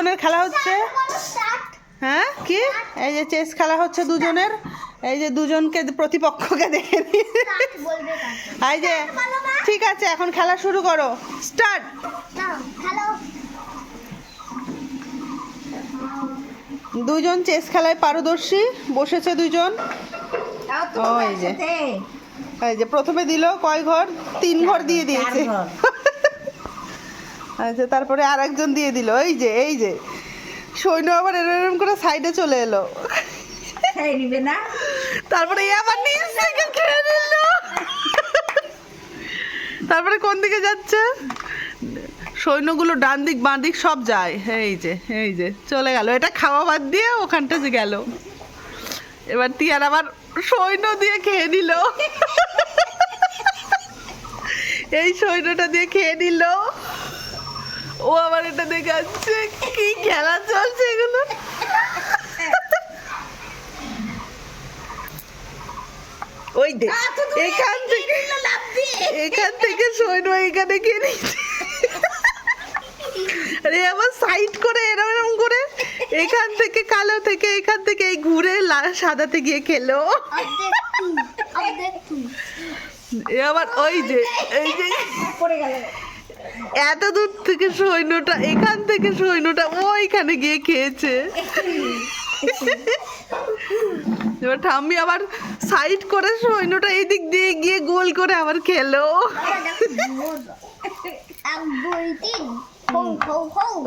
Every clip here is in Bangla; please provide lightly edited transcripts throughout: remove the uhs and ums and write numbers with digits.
দুজনের খেলা হচ্ছে। হ্যাঁ কি এই যে চেস খেলা হচ্ছে দুজনের, এই যে দুজনকে প্রতিপক্ষকে দেখে নিই। এই যে ঠিক আছে এখন খেলা শুরু করো, স্টার্ট। দুজন চেস খেলায় পারদর্শী বসেছে দুজন। এই যে প্রথমে দিল কয় ঘর, 3 ঘর দিয়ে দিয়েছে। আচ্ছা তারপরে আরেকজন দিয়ে দিল। এই যে সৈন্য আবার এরকম করে সাইডে চলে এলো। তারপরে আবার নিজ থেকে খেয়ে নিল। তারপরে কোন দিকে যাচ্ছে, সৈন্যগুলো ডান দিক বাঁ দিক সব যায়। এই যে চলে গেল, এটা খাওয়া বাদ দিয়ে ওখানটা যে গেল। এবার তিয়ার আবার সৈন্য দিয়ে খেয়ে নিল। এই সৈন্যটা দিয়ে খেয়ে নিল। ও আবার এটা দেখে আসছে কি খেলা চলছে এগুলো। ওই দেখ এখান থেকে সৈন্য এখানে খেয়ে নিচ্ছে। আরে আবার সাইড করে এরকম করে এখান থেকে কালো থেকে এখান থেকে এই ঘুরে সাদাতে গিয়ে খেলো। আবার ওই যে পড়ে গেল, এত দূর থেকে সৈন্যটা এখান থেকে সৈন্যটা ওইখানে গিয়ে খেয়েছে। এবার ঠাম্মি আবার সাইড করে সৈন্যটা এই দিক দিয়ে গিয়ে গোল করে আবার খেলো।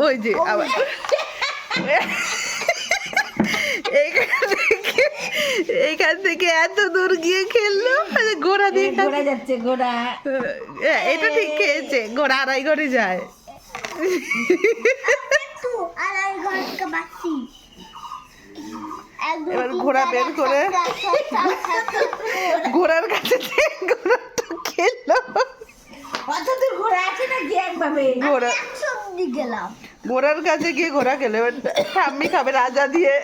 ওই যে আবার এইখান থেকে এত দূর গিয়ে খেললো। ঘোড়া দিয়ে ঘোড়া যাচ্ছে, ঘোড়া এটা ঠিক খেয়েছে, ঘোড়া আড়াই ঘরে যায়। এবার ঘোড়া বের করে ঘোড়ার কাছে ঘোড়াটা খেললো। ঘোড়ার কাছে গিয়ে ঘোড়া খেলো। ঠাম্মি খাবে রাজা দিয়ে,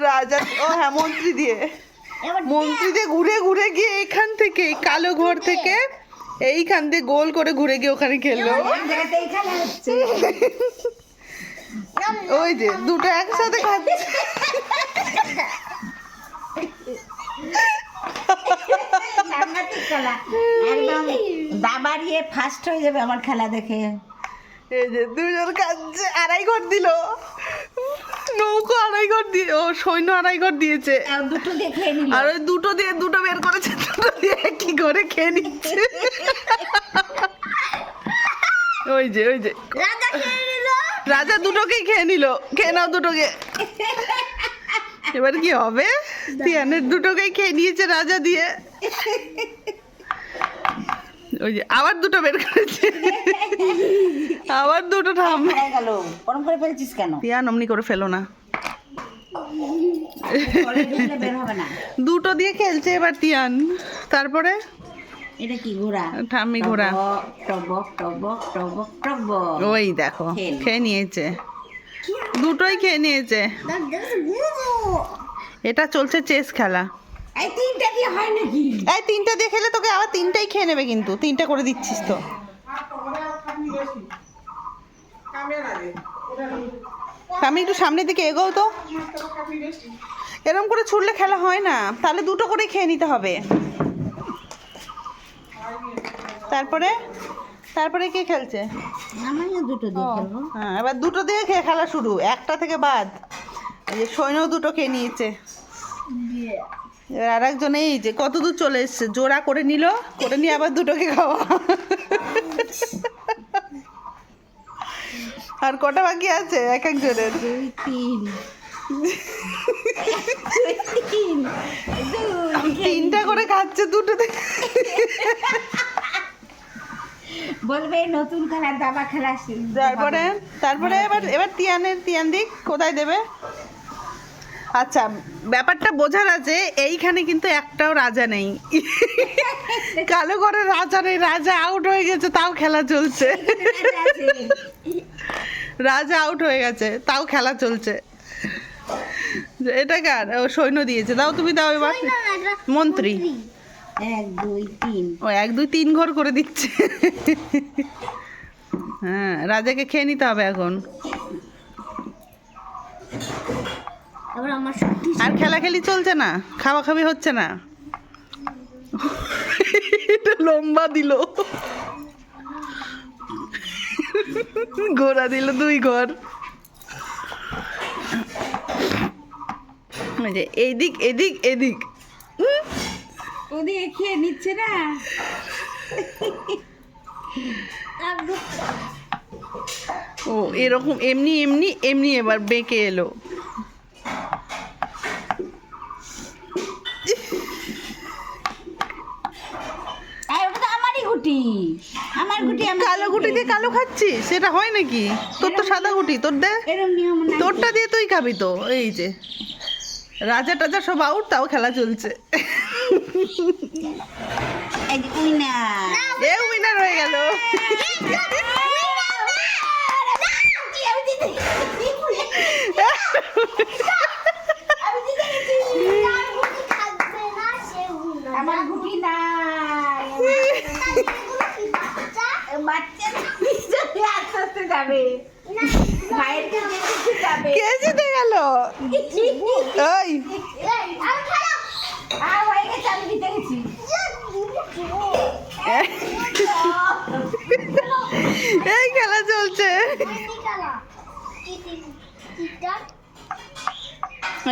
রাজা ও হ্যাঁ মন্ত্রী দিয়ে, মন্ত্রী দিয়ে ঘুরে ঘুরে গিয়ে এখান থেকে কালো ঘর থেকে এইখান দিয়ে গোল করে ঘুরে গিয়ে ওখানে খেললো। ওই যে দুটো একসাথে খাচ্ছে। দাবাড়িয়ে ফার্স্ট হয়ে যাবে আমার খেলা দেখে। এই যে দুজন কাছে আড়াই ঘর দিল, নৌকো আড়াই ঘর দিয়ে, ও সৈন্য আড়াই ঘর দিয়েছে। দুটো দিয়ে খেয়ে নিল, আর ওই দুটো দিয়ে দুটো বের করেছে, দুটো দিয়ে কি করে খেয়ে নিচ্ছে। ওই যে রাজা দুটোকেই খেয়ে নিল। খেয়ে নাও দুটোকে। এবার কি হবে, তিয়ানের দুটোকেই খেয়ে নিয়েছে রাজা দিয়ে। ওই যে আবার দুটো বের করেছে, আবার দুটো ঠাম্মি গেল। ওরম করে ফেলছিস কেন? তিয়ান অমনি করে ফেলো না, বের হবে না। দুটো দিয়ে খেলছে এবার তিয়ান। তারপরে এটা কি ঘোড়া? ঠাম্মি ঘোড়া। টবক টবক টবক টবক। ওই দেখো খেয়ে নিয়েছে, দুটোই খেয়ে নিয়েছে। এটা চলছে চেস খেলা। এই তিনটা দিয়ে হয় নাকি? এই তিনটা দিয়ে খেলে তোকে আবার তিনটাই খেয়ে নেবে, কিন্তু তিনটা করে দিচ্ছিস তো। আমি একটু সামনের দিকে এগোও তো, এরকম করে ছুড়লে খেলা হয় না, তাহলে দুটো করে খেয়ে নিতে হবে। তারপরে কে খেলছে? আমিও দুটো দিয়ে খেলবো। হ্যাঁ এবার দুটো দিয়ে খেলা শুরু, একটা থেকে বাদ। এই যে সৈন্য দুটো খেয়ে নিয়েছে। এবার আর একজন এই যে কত দূর চলে এসছে, জোড়া করে নিল, করে নিয়ে আবার দুটোকে খাওয়া। আর কটা বাকি আছে এক একজনের? 2 3 তিনটা করে খাচ্ছে দুটো থেকে। বলবে নতুন খেলা, দাবা খেলা। তারপরে এবার তিয়ান দিক কোথায় দেবে? আচ্ছা ব্যাপারটা বোঝার আছে, এইখানে কিন্তু একটাও রাজা নেই। কালো ঘরের রাজা নেই, রাজা আউট হয়ে গেছে তাও খেলা চলছে। রাজা আউট হয়ে গেছে তাও খেলা চলছে। এটা কার? ও সৈন্য দিয়েছে, দাও তুমি দাও এবার। মন্ত্রী 1 2 3। ও 1 2 3 ঘর করে দিচ্ছে। হ্যাঁ, রাজাকে খেয়ে নিতে হবে এখন। এবার আমার শক্তি আর খেলাখেলি চলছে না, খাওয়া খাবি হচ্ছে না। এটা লম্বা দিল, গোড়া দিল 2 ঘর। ওই যে এইদিক এদিক এদিক। ওদিকে খেয়ে নিচ্ছে না। ও এরকম এমনি এমনি এমনি এবার বেঁকে এলো। আর ওটা তো আমারই গুটি, আমার গুটি। আমি কালো গুটি দিয়ে কালো খাচ্ছিস, সেটা হয় নাকি? তোর তো সাদা গুটি, তোর দে। এরম নিয়ম না। তোরটা দিয়ে তুই খাবি তো। এই যে রাজা টাজা সব আউট, তাও খেলা চলছে। এই যে উইনার। এ উইনার হয়ে গেল। আমার গুটি নাই। বাচ্চা আস্তে আস্তে যাবে, মায়ের কাছে যাবে। কে জিতে গেল? ওই আর হয়ে গেছে, আমি জিতে গেছি। এই খেলা চলছে।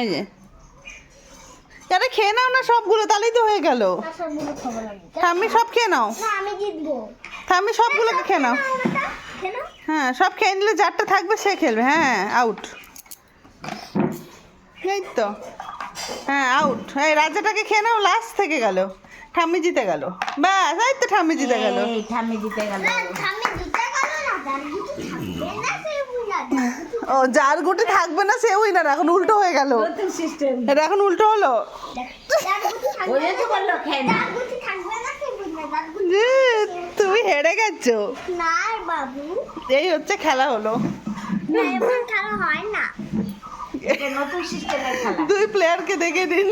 এই যে আরে খেয়ে নাও না সবগুলো, তাহলেই তো হয়ে গেল। ঠাম্মি সব খেয়ে নাও, আমি জিতবো। ঠাম্মি সবগুলোকে খেয়ে নাও। কেন? হ্যাঁ, সব খেয়ে নিলে যারটা থাকবে সে খেলবে। হ্যাঁ, আউট। এই তো, হ্যাঁ আউট। এই রাজাটাকে খেয়ে নাও, লাস্ট থেকে গেল, ঠাম্মি জিতে গেল। ব্যাস, এই তো ঠাম্মি জিতে গেল। এই ঠাম্মি জিতে গেল। না, আমি জিতে গেল না, তার কিছু থাকবে না, সে বুঝা ও যার গুটি থাকবে না সে উইনার, এখন উল্টো হয়ে গেল। নতুন সিস্টেম। এটা এখন উল্টো হলো। ওই তো বললো খেয়ে না। তার কিছু থাকবে না, সে বুঝা যে তুমি হেরে গেছো। না বাবু, এই হচ্ছে খেলা হলো। না এমন খেলা হয় না। এটা নতুন সিস্টেমের খেলা। 2 প্লেয়ারকে দেখে দিন।